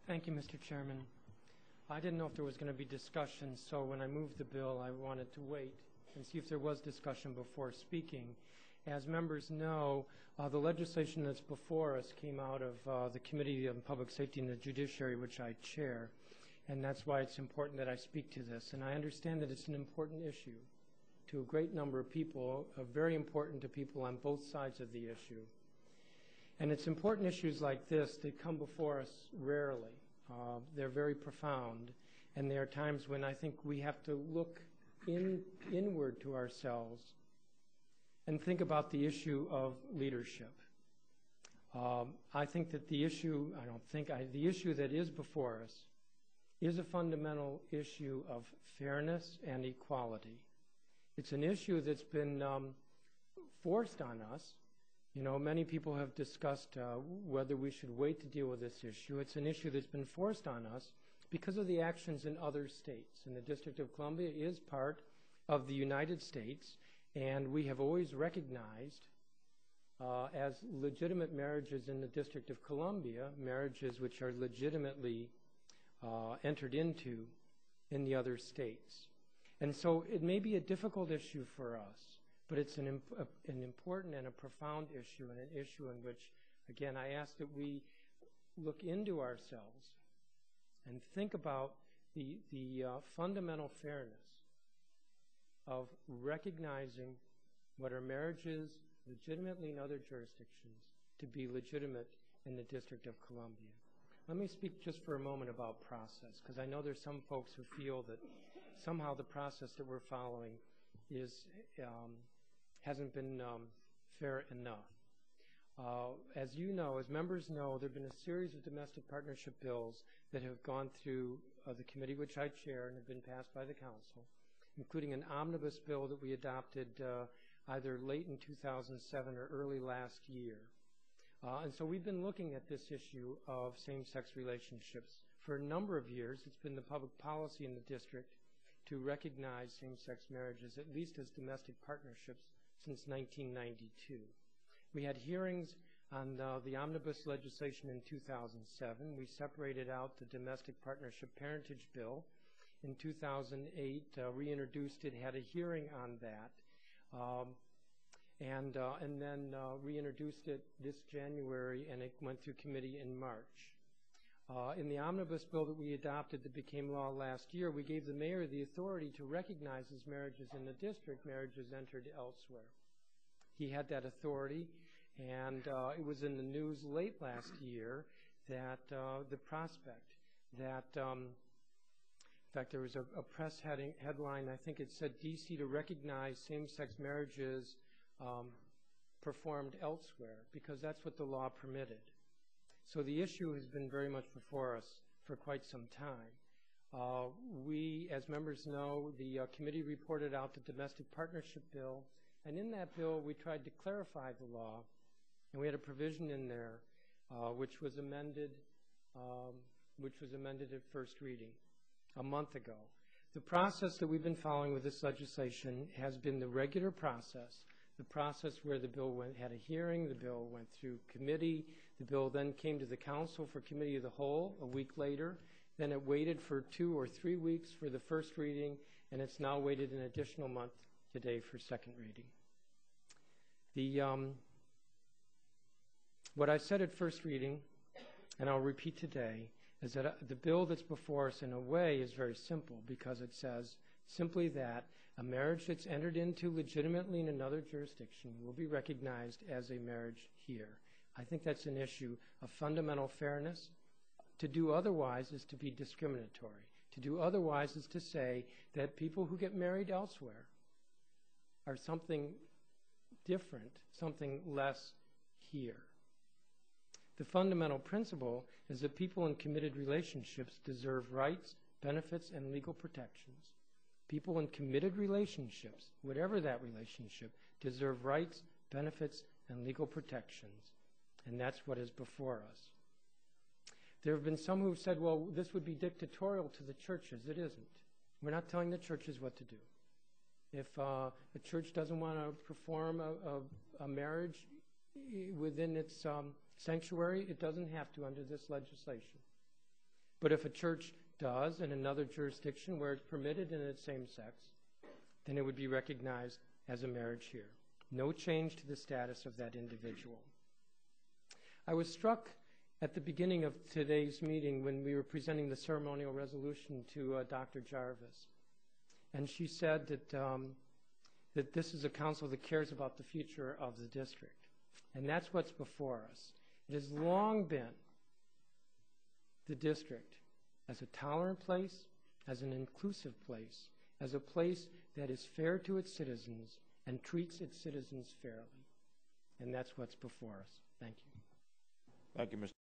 Thank you, Mr. Chairman. I didn't know if there was going to be discussion, so when I moved the bill, I wanted to wait and see if there was discussion before speaking. As members know, the legislation that's before us came out of the Committee on Public Safety and the Judiciary, which I chair, and that's why it's important that I speak to this. And I understand that it's an important issue to a great number of people, very important to people on both sides of the issue. And it's important issues like this that come before us rarely. They're very profound, and there are times when I think we have to look inward to ourselves and think about the issue of leadership. I think that the issue, the issue that is before us is a fundamental issue of fairness and equality. It's an issue that's been forced on us. You know, many people have discussed whether we should wait to deal with this issue. It's an issue that's been forced on us because of the actions in other states. And the District of Columbia is part of the United States, and we have always recognized as legitimate marriages in the District of Columbia, marriages which are legitimately entered into in the other states. And so it may be a difficult issue for us, but it's an important and a profound issue, and an issue in which, again, I ask that we look into ourselves and think about the fundamental fairness of recognizing what are marriages legitimately in other jurisdictions to be legitimate in the District of Columbia. Let me speak just for a moment about process, because I know there's some folks who feel that somehow the process that we're following is hasn't been fair enough. As you know, as members know, there have been a series of domestic partnership bills that have gone through the committee which I chair and have been passed by the council, including an omnibus bill that we adopted either late in 2007 or early last year. And so we've been looking at this issue of same-sex relationships for a number of years. It's been the public policy in the district to recognize same-sex marriages, at least as domestic partnerships, since 1992. We had hearings on the omnibus legislation in 2007. We separated out the domestic partnership parentage bill. In 2008, reintroduced it, had a hearing on that, and then reintroduced it this January, and it went through committee in March. In the omnibus bill that we adopted that became law last year, we gave the mayor the authority to recognize as marriages in the district marriages entered elsewhere. He had that authority, and it was in the news late last year that the prospect that, in fact, there was a press headline, I think it said, D.C. to recognize same-sex marriages performed elsewhere, because that's what the law permitted. So the issue has been very much before us for quite some time. We, as members know, the committee reported out the domestic partnership bill, and in that bill we tried to clarify the law, and we had a provision in there which was amended at first reading a month ago. The process that we've been following with this legislation has been the regular process, the process where the bill had a hearing, the bill went through committee, the bill then came to the council for committee of the whole a week later, then it waited for 2 or 3 weeks for the first reading, and it's now waited an additional month today for second reading. What I said at first reading, and I'll repeat today, is that the bill that's before us in a way is very simple, because it says simply that a marriage that's entered into legitimately in another jurisdiction will be recognized as a marriage here. I think that's an issue of fundamental fairness. To do otherwise is to be discriminatory. To do otherwise is to say that people who get married elsewhere are something different, something less here. The fundamental principle is that people in committed relationships deserve rights, benefits, and legal protections. People in committed relationships, whatever that relationship, deserve rights, benefits, and legal protections. And that's what is before us. There have been some who have said, well, this would be dictatorial to the churches. It isn't. We're not telling the churches what to do. If a church doesn't want to perform a marriage within its sanctuary, it doesn't have to under this legislation. But if a church does in another jurisdiction where it's permitted and it's same sex, then it would be recognized as a marriage here. No change to the status of that individual. I was struck at the beginning of today's meeting when we were presenting the ceremonial resolution to Dr. Jarvis. And she said that this is a council that cares about the future of the district. And that's what's before us. It has long been the district as a tolerant place, as an inclusive place, as a place that is fair to its citizens and treats its citizens fairly. And that's what's before us. Thank you. Thank you, Mr.